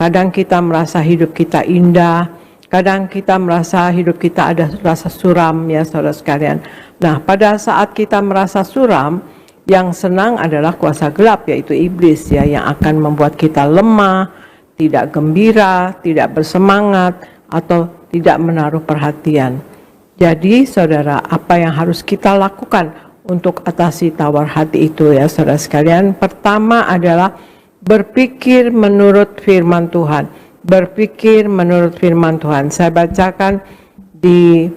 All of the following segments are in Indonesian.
Kadang kita merasa hidup kita indah, kadang kita merasa hidup kita ada rasa suram ya saudara sekalian. Nah, pada saat kita merasa suram, yang senang adalah kuasa gelap yaitu iblis ya, yang akan membuat kita lemah, tidak gembira, tidak bersemangat, atau tidak menaruh perhatian. Jadi saudara, apa yang harus kita lakukan untuk atasi tawar hati itu ya saudara sekalian? Pertama adalah berpikir menurut firman Tuhan. Berpikir menurut firman Tuhan. Saya bacakan di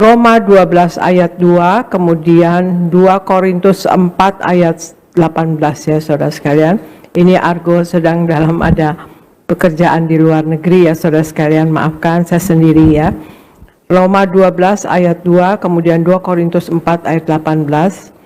Roma 12 ayat 2, kemudian 2 Korintus 4 ayat 18 ya saudara sekalian. Ini Argo sedang dalam ada pekerjaan di luar negeri ya saudara sekalian, maafkan saya sendiri ya. Roma 12 ayat 2, kemudian 2 Korintus 4 ayat 18.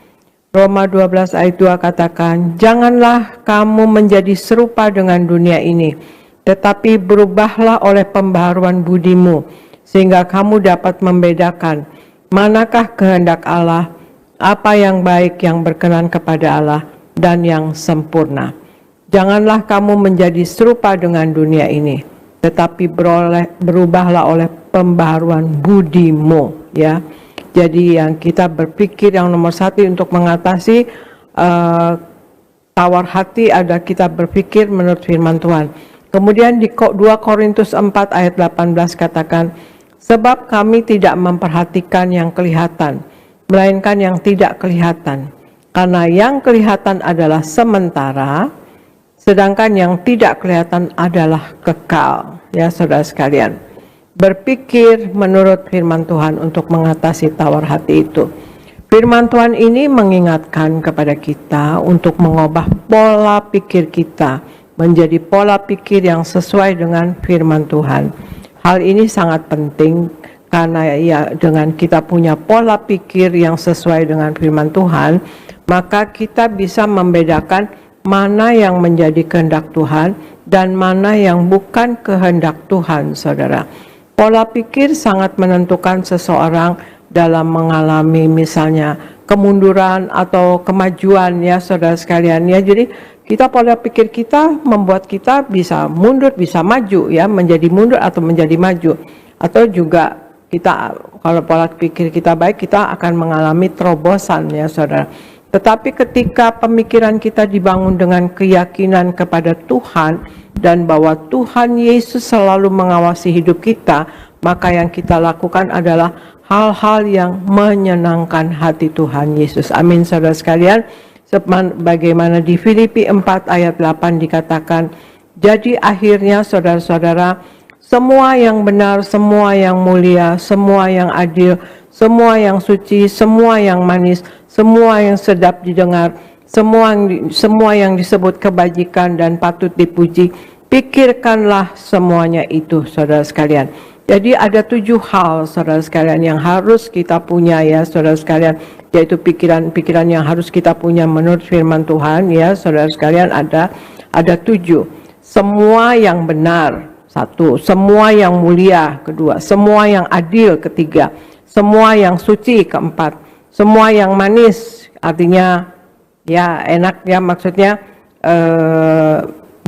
Roma 12 ayat 2 katakan, janganlah kamu menjadi serupa dengan dunia ini, tetapi berubahlah oleh pembaharuan budimu, sehingga kamu dapat membedakan manakah kehendak Allah, apa yang baik, yang berkenan kepada Allah, dan yang sempurna. Janganlah kamu menjadi serupa dengan dunia ini, tetapi berubahlah oleh pembaharuan budimu, ya. Jadi yang kita berpikir yang nomor satu untuk mengatasi tawar hati ada kita berpikir menurut firman Tuhan. Kemudian di 2 Korintus 4 ayat 18 katakan, sebab kami tidak memperhatikan yang kelihatan, melainkan yang tidak kelihatan. Karena yang kelihatan adalah sementara, sedangkan yang tidak kelihatan adalah kekal. Ya saudara sekalian. Berpikir menurut firman Tuhan untuk mengatasi tawar hati itu. Firman Tuhan ini mengingatkan kepada kita untuk mengubah pola pikir kita menjadi pola pikir yang sesuai dengan firman Tuhan. Hal ini sangat penting karena ya dengan kita punya pola pikir yang sesuai dengan firman Tuhan, maka kita bisa membedakan mana yang menjadi kehendak Tuhan dan mana yang bukan kehendak Tuhan, saudara. Pola pikir sangat menentukan seseorang dalam mengalami misalnya kemunduran atau kemajuan ya saudara sekalian ya. Jadi kita pola pikir kita membuat kita bisa mundur, bisa maju ya, menjadi mundur atau menjadi maju. Atau juga kita kalau pola pikir kita baik, kita akan mengalami terobosan ya saudara. Tetapi ketika pemikiran kita dibangun dengan keyakinan kepada Tuhan dan bahwa Tuhan Yesus selalu mengawasi hidup kita, maka yang kita lakukan adalah hal-hal yang menyenangkan hati Tuhan Yesus. Amin saudara sekalian. Bagaimana di Filipi 4 ayat 8 dikatakan, jadi akhirnya saudara-saudara, semua yang benar, semua yang mulia, semua yang adil, semua yang suci, semua yang manis, semua yang sedap didengar, semua yang disebut kebajikan dan patut dipuji, pikirkanlah semuanya itu saudara sekalian. Jadi ada 7 hal saudara sekalian yang harus kita punya ya saudara sekalian, yaitu pikiran-pikiran yang harus kita punya menurut firman Tuhan ya saudara sekalian. Ada 7. Semua yang benar, 1. Semua yang mulia, 2. Semua yang adil, 3. Semua yang suci, 4. Semua yang manis, artinya ya enak ya, maksudnya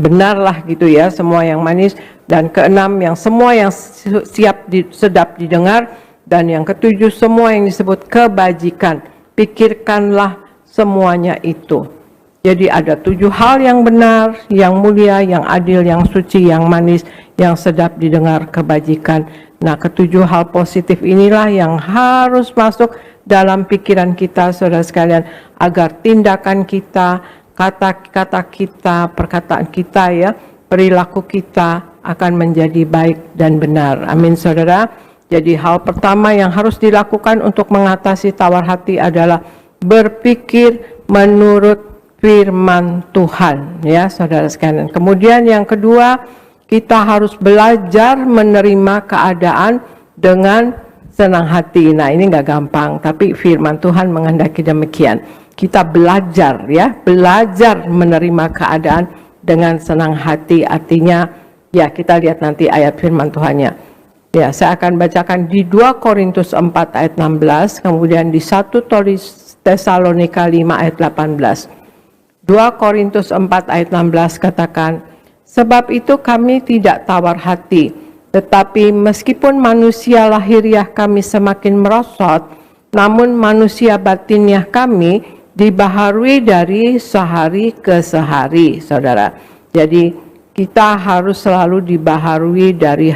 benarlah gitu ya, semua yang manis. Dan 6 yang semua yang sedap didengar. Dan yang 7 semua yang disebut kebajikan, pikirkanlah semuanya itu. Jadi ada 7 hal yang benar, yang mulia, yang adil, yang suci, yang manis, yang sedap didengar, kebajikan. Nah, 7 hal positif inilah yang harus masuk dalam pikiran kita saudara sekalian, agar tindakan kita, kata-kata kita, perkataan kita ya, perilaku kita akan menjadi baik dan benar. Amin saudara. Jadi hal pertama yang harus dilakukan untuk mengatasi tawar hati adalah berpikir menurut firman Tuhan ya saudara sekalian. Kemudian yang kedua, kita harus belajar menerima keadaan dengan senang hati. Nah ini nggak gampang, tapi firman Tuhan menghendaki demikian. Kita belajar ya, belajar menerima keadaan dengan senang hati. Artinya ya kita lihat nanti ayat firman Tuhannya. Ya saya akan bacakan di 2 Korintus 4 ayat 16, kemudian di 1 Tesalonika 5 ayat 18. 2 Korintus 4 ayat 16 katakan, Sebab itu kami tidak tawar hati, tetapi meskipun manusia lahiriah kami semakin merosot, namun manusia batiniah kami dibaharui dari sehari ke sehari, saudara. Jadi kita harus selalu dibaharui dari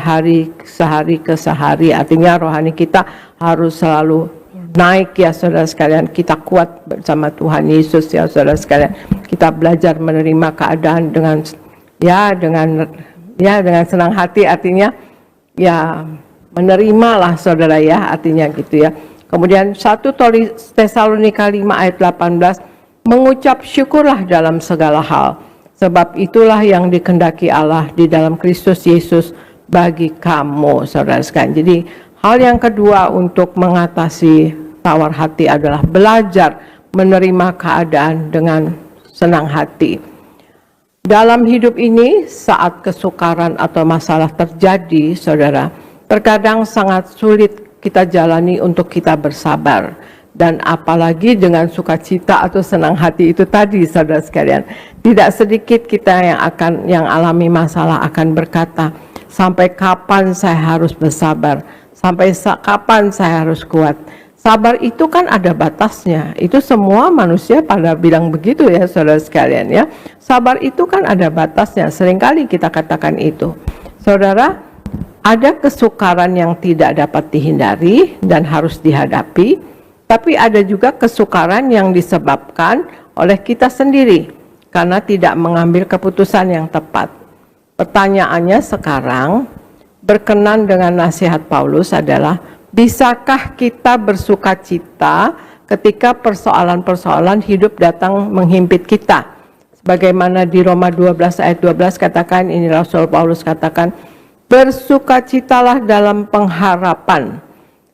sehari ke sehari, artinya rohani kita harus selalu naik ya saudara sekalian. Kita kuat bersama Tuhan Yesus ya saudara sekalian. Kita belajar menerima keadaan dengan senang hati, artinya ya menerimalah saudara ya, artinya gitu ya. Kemudian 1 Tesalonika 5 ayat 18, mengucap syukurlah dalam segala hal, sebab itulah yang dikehendaki Allah di dalam Kristus Yesus bagi kamu saudara sekalian. Jadi hal yang kedua untuk mengatasi tawar hati adalah belajar menerima keadaan dengan senang hati. Dalam hidup ini, saat kesukaran atau masalah terjadi, saudara, terkadang sangat sulit kita jalani untuk kita bersabar. Dan apalagi dengan sukacita atau senang hati itu tadi, saudara sekalian. Tidak sedikit kita yang alami masalah akan berkata, sampai kapan saya harus bersabar? Sampai kapan saya harus kuat? Sabar itu kan ada batasnya. Itu semua manusia pada bilang begitu ya saudara sekalian ya. Sabar itu kan ada batasnya. Seringkali kita katakan itu. Saudara, ada kesukaran yang tidak dapat dihindari dan harus dihadapi. Tapi ada juga kesukaran yang disebabkan oleh kita sendiri karena tidak mengambil keputusan yang tepat. Pertanyaannya sekarang, berkenan dengan nasihat Paulus adalah, bisakah kita bersuka cita ketika persoalan-persoalan hidup datang menghimpit kita? Sebagaimana di Roma 12 ayat 12 katakan, ini Rasul Paulus katakan, bersukacitalah dalam pengharapan,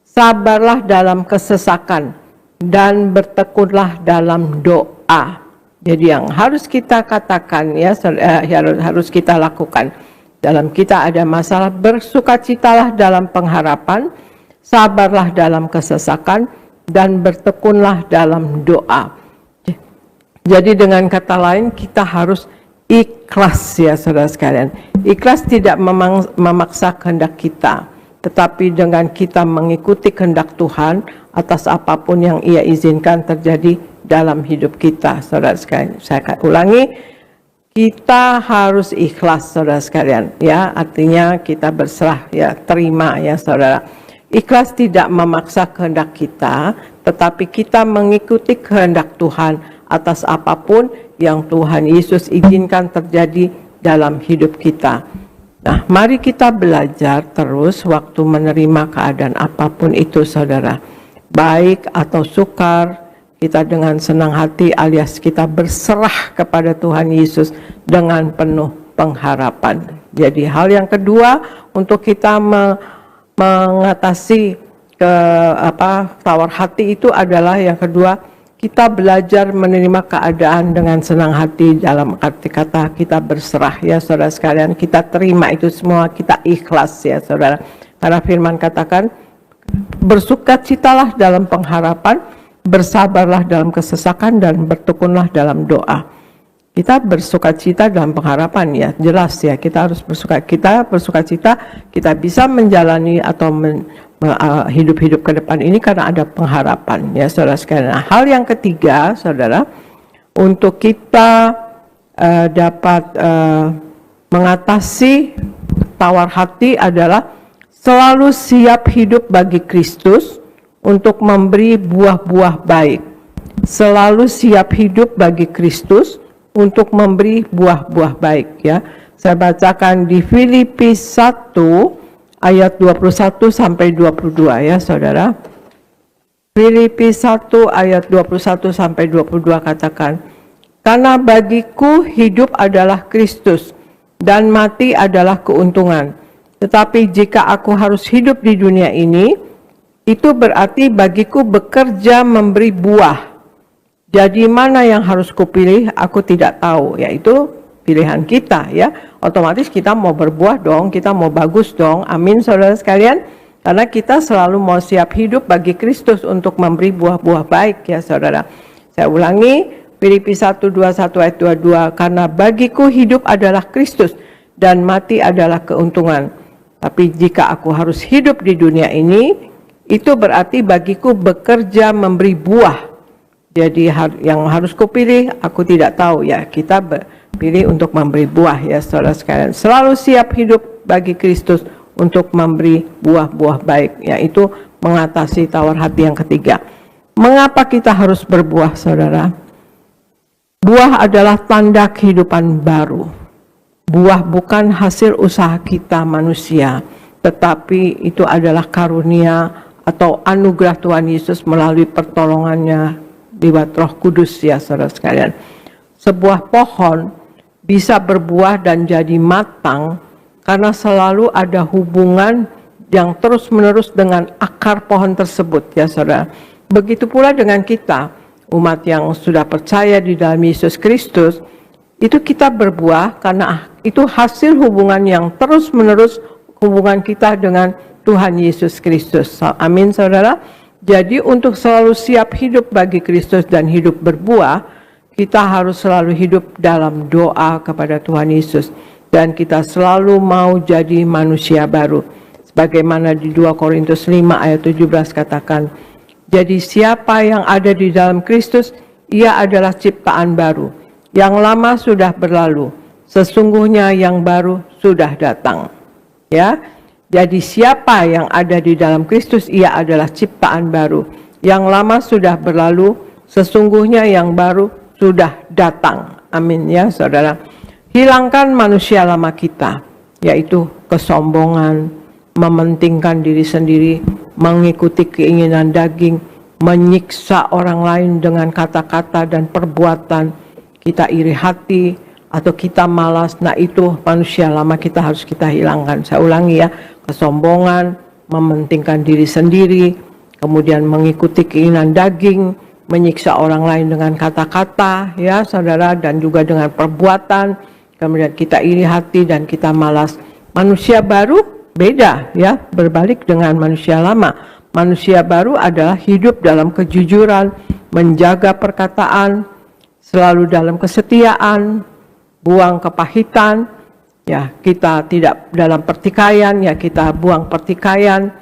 sabarlah dalam kesesakan, dan bertekunlah dalam doa. Jadi yang harus kita katakan ya, harus kita lakukan. Dalam kita ada masalah, bersukacitalah dalam pengharapan, sabarlah dalam kesesakan, dan bertekunlah dalam doa. Jadi dengan kata lain, kita harus ikhlas ya saudara sekalian. Ikhlas tidak memaksa kehendak kita, tetapi dengan kita mengikuti kehendak Tuhan atas apapun yang Ia izinkan terjadi dalam hidup kita, saudara sekalian. Saya akan ulangi, kita harus ikhlas saudara sekalian ya, artinya kita berserah ya, terima ya saudara. Ikhlas tidak memaksa kehendak kita, tetapi kita mengikuti kehendak Tuhan atas apapun yang Tuhan Yesus izinkan terjadi dalam hidup kita. Nah, mari kita belajar terus waktu menerima keadaan apapun itu saudara. Baik atau sukar, kita dengan senang hati alias kita berserah kepada Tuhan Yesus dengan penuh pengharapan. Jadi hal yang kedua untuk kita mengatasi tawar hati itu adalah yang kedua, kita belajar menerima keadaan dengan senang hati, dalam arti kata kita berserah ya saudara sekalian, kita terima itu semua, kita ikhlas ya saudara. Karena firman katakan, bersukacitalah dalam pengharapan, bersabarlah dalam kesesakan, dan bertekunlah dalam doa. Kita bersukacita dalam pengharapan ya, jelas ya, kita harus bersukacita, kita bisa menjalani atau hidup-hidup ke depan ini karena ada pengharapan ya saudara sekalian. Nah, hal yang ketiga saudara, untuk kita dapat mengatasi tawar hati adalah selalu siap hidup bagi Kristus untuk memberi buah-buah baik. Selalu siap hidup bagi Kristus untuk memberi buah-buah baik ya. Saya bacakan di Filipi 1 ayat 21 sampai 22 ya saudara. Filipi 1 ayat 21 sampai 22 katakan, karena bagiku hidup adalah Kristus dan mati adalah keuntungan. Tetapi jika aku harus hidup di dunia ini, itu berarti bagiku bekerja memberi buah. Jadi mana yang harus kupilih, aku tidak tahu, yaitu pilihan kita ya. Otomatis kita mau berbuah dong, kita mau bagus dong, amin saudara sekalian. Karena kita selalu mau siap hidup bagi Kristus untuk memberi buah-buah baik ya saudara. Saya ulangi, Filipi 1:21 ayat 22, karena bagiku hidup adalah Kristus dan mati adalah keuntungan. Tapi jika aku harus hidup di dunia ini, itu berarti bagiku bekerja memberi buah. Jadi yang harus kupilih, aku tidak tahu ya. Kita pilih untuk memberi buah ya saudara sekalian. Selalu siap hidup bagi Kristus untuk memberi buah-buah baik, yaitu mengatasi tawar hati yang ketiga. Mengapa kita harus berbuah, saudara? Buah adalah tanda kehidupan baru. Buah bukan hasil usaha kita manusia, tetapi itu adalah karunia atau anugerah Tuhan Yesus melalui pertolongannya lewat Roh Kudus ya saudara sekalian. Sebuah pohon bisa berbuah dan jadi matang karena selalu ada hubungan yang terus-menerus dengan akar pohon tersebut ya saudara. Begitu pula dengan kita, umat yang sudah percaya di dalam Yesus Kristus, itu kita berbuah karena itu hasil hubungan yang terus-menerus hubungan kita dengan Tuhan Yesus Kristus. Amin saudara. Jadi untuk selalu siap hidup bagi Kristus dan hidup berbuah, kita harus selalu hidup dalam doa kepada Tuhan Yesus. Dan kita selalu mau jadi manusia baru. Sebagaimana di 2 Korintus 5 ayat 17 katakan, jadi siapa yang ada di dalam Kristus, ia adalah ciptaan baru. Yang lama sudah berlalu, sesungguhnya yang baru sudah datang. Ya, jadi siapa yang ada di dalam Kristus, ia adalah ciptaan baru. Yang lama sudah berlalu, sesungguhnya yang baru sudah datang. Amin ya saudara. Hilangkan manusia lama kita, yaitu kesombongan, mementingkan diri sendiri, mengikuti keinginan daging, menyiksa orang lain dengan kata-kata dan perbuatan, kita iri hati atau kita malas. Nah itu manusia lama kita harus kita hilangkan. Saya ulangi ya, kesombongan, mementingkan diri sendiri, kemudian mengikuti keinginan daging, menyiksa orang lain dengan kata-kata ya saudara, dan juga dengan perbuatan, kemudian kita iri hati dan kita malas. Manusia baru beda ya, berbalik dengan manusia lama. Manusia baru adalah hidup dalam kejujuran, menjaga perkataan, selalu dalam kesetiaan, buang kepahitan, ya kita tidak dalam pertikaian, ya kita buang pertikaian,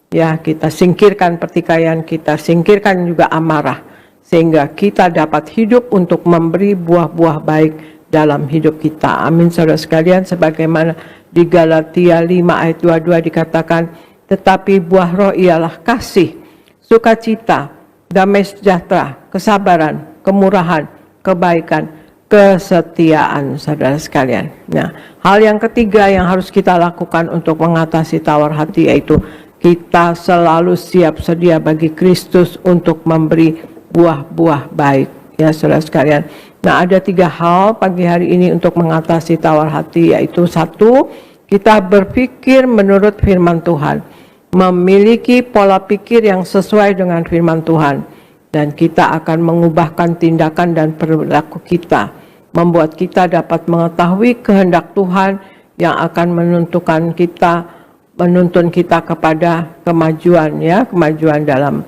ya kita singkirkan pertikaian, kita singkirkan juga amarah, sehingga kita dapat hidup untuk memberi buah-buah baik dalam hidup kita. Amin saudara sekalian, sebagaimana di Galatia 5 ayat 22 dikatakan, tetapi buah roh ialah kasih, sukacita, damai sejahtera, kesabaran, kemurahan, kebaikan, kesetiaan saudara sekalian. Nah, hal yang ketiga yang harus kita lakukan untuk mengatasi tawar hati, yaitu kita selalu siap sedia bagi Kristus untuk memberi buah-buah baik ya saudara sekalian. Nah, ada 3 hal pagi hari ini untuk mengatasi tawar hati, yaitu 1, kita berpikir menurut firman Tuhan, memiliki pola pikir yang sesuai dengan firman Tuhan, dan kita akan mengubahkan tindakan dan perilaku kita, membuat kita dapat mengetahui kehendak Tuhan yang akan menuntun kita kepada kemajuan ya, kemajuan dalam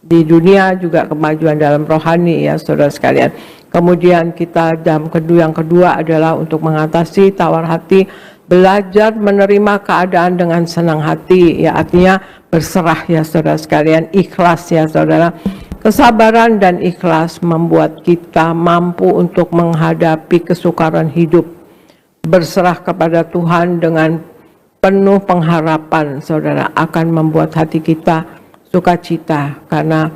di dunia, juga kemajuan dalam rohani ya saudara sekalian. Kemudian kita yang kedua adalah untuk mengatasi tawar hati, belajar menerima keadaan dengan senang hati, ya artinya berserah ya saudara sekalian, ikhlas ya saudara. Kesabaran dan ikhlas membuat kita mampu untuk menghadapi kesukaran hidup. Berserah kepada Tuhan dengan penuh pengharapan saudara akan membuat hati kita sukacita, karena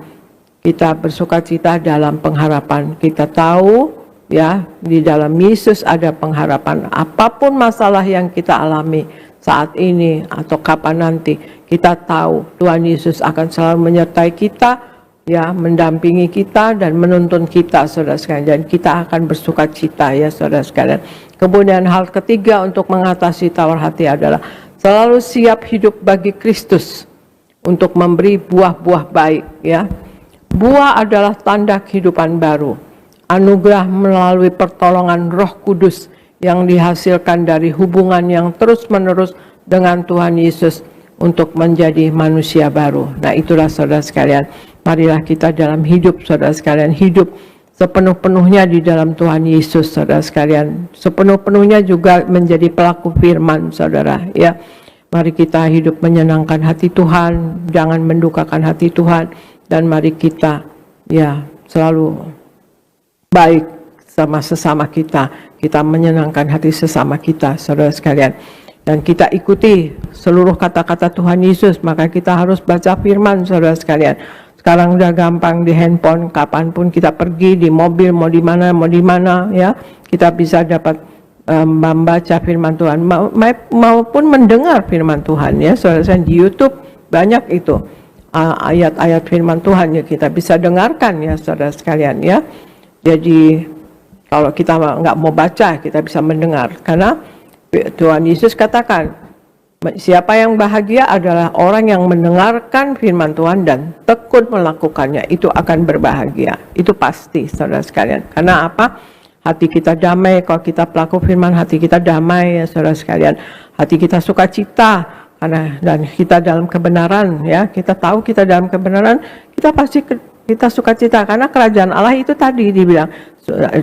kita bersukacita dalam pengharapan. Kita tahu ya, di dalam Yesus ada pengharapan. Apapun masalah yang kita alami saat ini atau kapan nanti, kita tahu Tuhan Yesus akan selalu menyertai kita, ya, mendampingi kita dan menuntun kita saudara sekalian, dan kita akan bersukacita ya saudara sekalian. Kemudian hal ketiga untuk mengatasi tawar hati adalah selalu siap hidup bagi Kristus untuk memberi buah-buah baik ya. Buah adalah tanda kehidupan baru, anugerah melalui pertolongan Roh Kudus yang dihasilkan dari hubungan yang terus-menerus dengan Tuhan Yesus untuk menjadi manusia baru. Nah itulah saudara sekalian, marilah kita dalam hidup saudara sekalian, hidup sepenuh-penuhnya di dalam Tuhan Yesus, saudara sekalian. Sepenuh-penuhnya juga menjadi pelaku firman, saudara. Ya, mari kita hidup menyenangkan hati Tuhan, jangan mendukakan hati Tuhan, dan mari kita ya selalu baik sama sesama kita. Kita menyenangkan hati sesama kita, saudara sekalian. Dan kita ikuti seluruh kata-kata Tuhan Yesus, maka kita harus baca firman, saudara sekalian. Sekarang udah gampang di handphone, kapanpun kita pergi, di mobil, mau di mana, ya. Kita bisa dapat membaca firman Tuhan, maupun mendengar firman Tuhan, ya. Saudara sekalian, di YouTube banyak itu ayat-ayat firman Tuhan, ya, kita bisa dengarkan, ya, saudara sekalian, ya. Jadi kalau kita nggak mau baca, kita bisa mendengar, karena Tuhan Yesus katakan, siapa yang bahagia adalah orang yang mendengarkan firman Tuhan dan tekun melakukannya, itu akan berbahagia. Itu pasti, saudara sekalian. Karena apa? Hati kita damai, kalau kita pelaku firman, hati kita damai, ya saudara sekalian. Hati kita sukacita, karena dan kita dalam kebenaran, ya. Kita tahu kita dalam kebenaran, kita pasti kita sukacita, karena kerajaan Allah itu tadi dibilang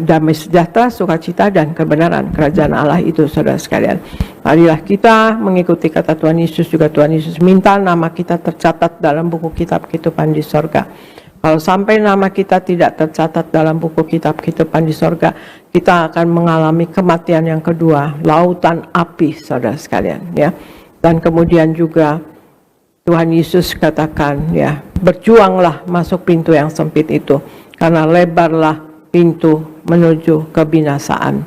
damai sejahtera, sukacita, dan kebenaran. Kerajaan Allah itu, saudara sekalian. Marilah kita mengikuti kata Tuhan Yesus. Juga Tuhan Yesus minta nama kita tercatat dalam buku kitab kehidupan di sorga. Kalau sampai nama kita tidak tercatat dalam buku kitab kehidupan di sorga, kita akan mengalami kematian yang kedua, lautan api, saudara sekalian, ya. Dan kemudian juga Tuhan Yesus katakan, ya, berjuanglah masuk pintu yang sempit itu, karena lebarlah pintu menuju kebinasaan.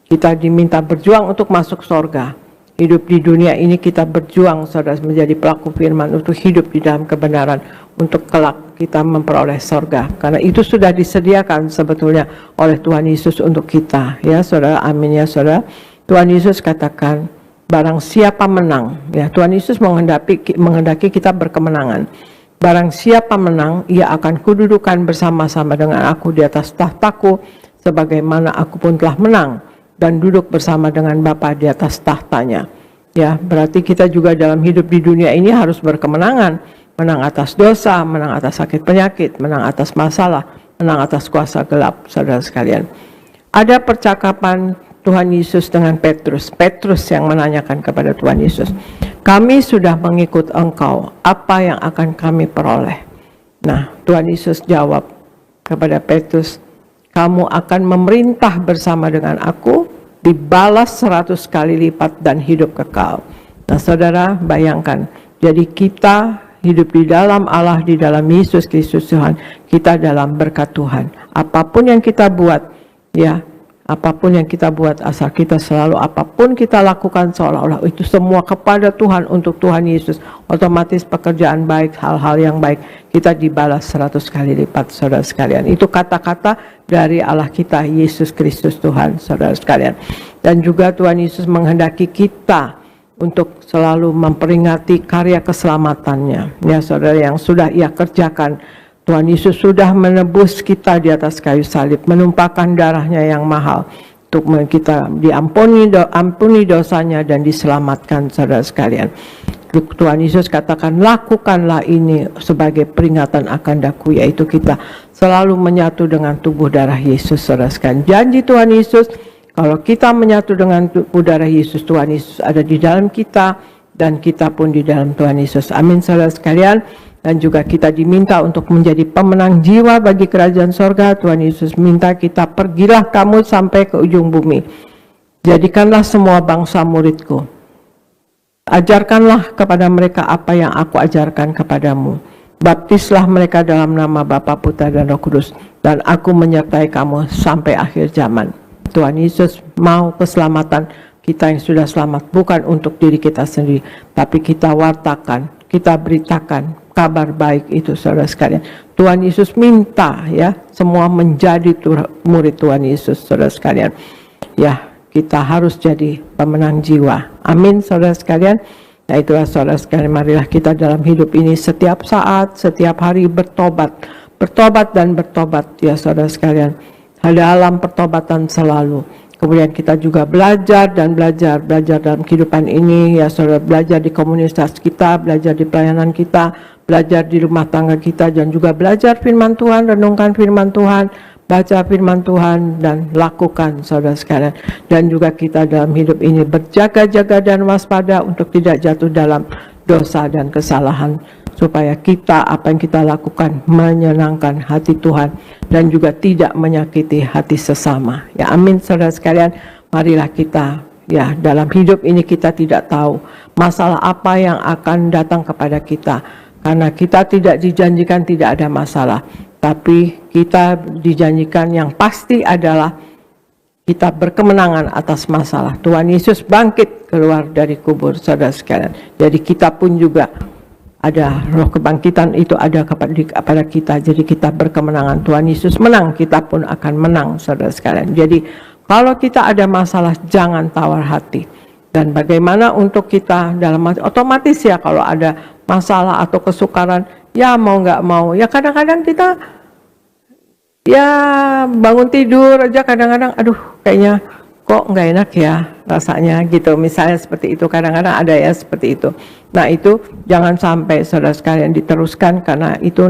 Kita diminta berjuang untuk masuk surga. Hidup di dunia ini kita berjuang, saudara, menjadi pelaku firman, untuk hidup di dalam kebenaran, untuk kelak kita memperoleh surga. Karena itu sudah disediakan sebetulnya oleh Tuhan Yesus untuk kita, ya saudara. Amin, ya saudara. Tuhan Yesus katakan, barang siapa menang, ya, Tuhan Yesus menghendaki kita berkemenangan. Barang siapa menang, ia akan kududukan bersama-sama dengan aku di atas tahtaku, sebagaimana aku pun telah menang dan duduk bersama dengan Bapa di atas tahtanya. Ya, berarti kita juga dalam hidup di dunia ini harus berkemenangan. Menang atas dosa, menang atas sakit penyakit, menang atas masalah, menang atas kuasa gelap, saudara sekalian. Ada percakapan Tuhan Yesus dengan Petrus. Petrus yang menanyakan kepada Tuhan Yesus, kami sudah mengikut Engkau, apa yang akan kami peroleh? Nah, Tuhan Yesus jawab kepada Petrus, kamu akan memerintah bersama dengan aku, dibalas 100 kali lipat dan hidup kekal. Nah, saudara, bayangkan, jadi kita hidup di dalam Allah, di dalam Yesus Kristus Tuhan, kita dalam berkat Tuhan. Apapun yang kita buat, ya, apapun yang kita buat, asal kita selalu, apapun kita lakukan seolah-olah itu semua kepada Tuhan, untuk Tuhan Yesus, otomatis pekerjaan baik, hal-hal yang baik, kita dibalas 100 kali lipat, saudara sekalian. Itu kata-kata dari Allah kita, Yesus Kristus Tuhan, saudara sekalian. Dan juga Tuhan Yesus menghendaki kita untuk selalu memperingati karya keselamatannya, ya saudara, yang sudah Ia kerjakan. Tuhan Yesus sudah menebus kita di atas kayu salib, menumpahkan darahnya yang mahal untuk kita ampuni dosanya dan diselamatkan, saudara sekalian. Tuhan Yesus katakan, lakukanlah ini sebagai peringatan akan daku, yaitu kita selalu menyatu dengan tubuh darah Yesus, saudara sekalian. Janji Tuhan Yesus, kalau kita menyatu dengan tubuh darah Yesus, Tuhan Yesus ada di dalam kita dan kita pun di dalam Tuhan Yesus. Amin, saudara sekalian. Dan juga kita diminta untuk menjadi pemenang jiwa bagi kerajaan sorga. Tuhan Yesus minta kita, pergilah kamu sampai ke ujung bumi. Jadikanlah semua bangsa muridku. Ajarkanlah kepada mereka apa yang aku ajarkan kepadamu. Baptislah mereka dalam nama Bapa, Putra, dan Roh Kudus. Dan aku menyertai kamu sampai akhir zaman. Tuhan Yesus mau keselamatan kita yang sudah selamat, bukan untuk diri kita sendiri, tapi kita wartakan, kita beritakan kabar baik itu, saudara sekalian. Tuhan Yesus minta, ya, semua menjadi murid Tuhan Yesus, saudara sekalian. Ya, kita harus jadi pemenang jiwa. Amin, saudara sekalian. Nah, itulah saudara sekalian, marilah kita dalam hidup ini setiap saat, setiap hari bertobat dan bertobat, ya saudara sekalian. Dalam pertobatan selalu. Kemudian kita juga belajar dalam kehidupan ini, ya saudara, belajar di komunitas kita, belajar di pelayanan kita, belajar di rumah tangga kita, dan juga belajar firman Tuhan, renungkan firman Tuhan, baca firman Tuhan dan lakukan, saudara sekalian. Dan juga kita dalam hidup ini berjaga-jaga dan waspada untuk tidak jatuh dalam dosa dan kesalahan, supaya kita, apa yang kita lakukan, menyenangkan hati Tuhan dan juga tidak menyakiti hati sesama. Ya, amin, saudara sekalian. Marilah kita, ya, dalam hidup ini kita tidak tahu masalah apa yang akan datang kepada kita, karena kita tidak dijanjikan tidak ada masalah, tapi kita dijanjikan yang pasti adalah kita berkemenangan atas masalah. Tuhan Yesus bangkit keluar dari kubur, saudara sekalian. Jadi kita pun juga ada roh kebangkitan itu ada kepada kita. Jadi kita berkemenangan. Tuhan Yesus menang, kita pun akan menang, saudara sekalian. Jadi kalau kita ada masalah, jangan tawar hati. Dan bagaimana untuk kita dalam otomatis ya, kalau ada masalah atau kesukaran, ya mau nggak mau, ya kadang-kadang kita ya bangun tidur aja kadang-kadang, aduh kayaknya kok nggak enak ya rasanya gitu, misalnya seperti itu. Kadang-kadang ada ya seperti itu. Nah, itu jangan sampai saudara sekalian diteruskan, karena itu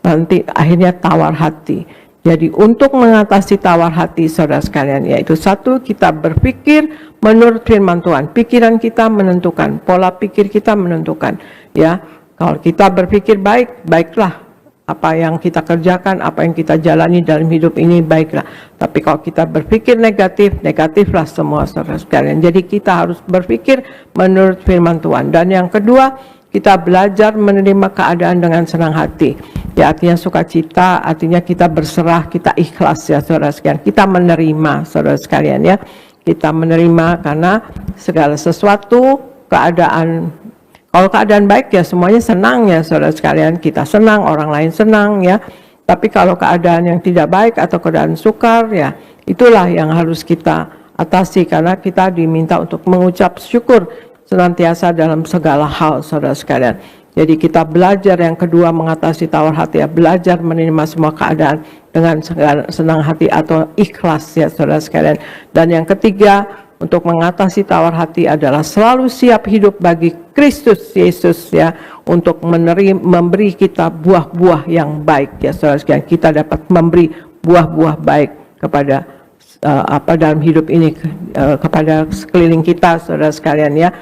nanti akhirnya tawar hati. Jadi untuk mengatasi tawar hati, saudara sekalian, yaitu satu, kita berpikir menurut firman Tuhan. Pikiran kita menentukan, pola pikir kita menentukan. Ya, kalau kita berpikir baik, baiklah. Apa yang kita kerjakan, apa yang kita jalani dalam hidup ini, baiklah. Tapi kalau kita berpikir negatif, negatiflah semua, saudara sekalian. Jadi kita harus berpikir menurut firman Tuhan. Dan yang kedua, kita belajar menerima keadaan dengan senang hati. Ya, artinya sukacita, artinya kita berserah, kita ikhlas ya, saudara sekalian. Kita menerima, saudara sekalian ya. Kita menerima karena segala sesuatu, keadaan, kalau keadaan baik ya semuanya senang ya, saudara sekalian. Kita senang, orang lain senang ya. Tapi kalau keadaan yang tidak baik atau keadaan sukar ya, itulah yang harus kita atasi, karena kita diminta untuk mengucap syukur senantiasa dalam segala hal, saudara sekalian. Jadi kita belajar yang kedua mengatasi tawar hati ya, belajar menerima semua keadaan dengan senang hati atau ikhlas ya, saudara sekalian. Dan yang ketiga, untuk mengatasi tawar hati adalah selalu siap hidup bagi Kristus Yesus ya, untuk memberi kita buah-buah yang baik ya, saudara sekalian. Kita dapat memberi buah-buah baik kepada dalam hidup ini, kepada sekeliling kita, saudara sekalian ya.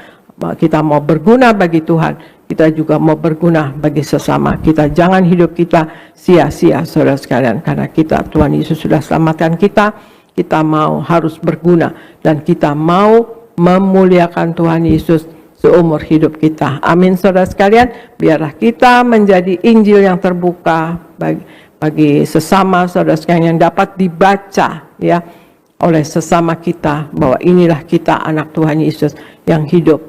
Kita mau berguna bagi Tuhan, kita juga mau berguna bagi sesama. Kita jangan hidup kita sia-sia, saudara sekalian, karena Tuhan Yesus sudah selamatkan kita. Kita mau harus berguna dan kita mau memuliakan Tuhan Yesus seumur hidup kita. Amin, saudara sekalian. Biarlah kita menjadi Injil yang terbuka bagi sesama, saudara sekalian, yang dapat dibaca ya oleh sesama kita, bahwa inilah kita anak Tuhan Yesus yang hidup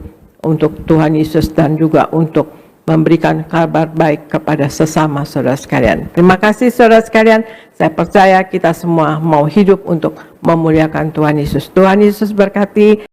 untuk Tuhan Yesus dan juga untuk memberikan kabar baik kepada sesama, saudara sekalian. Terima kasih, saudara sekalian. Saya percaya kita semua mau hidup untuk memuliakan Tuhan Yesus. Tuhan Yesus berkati.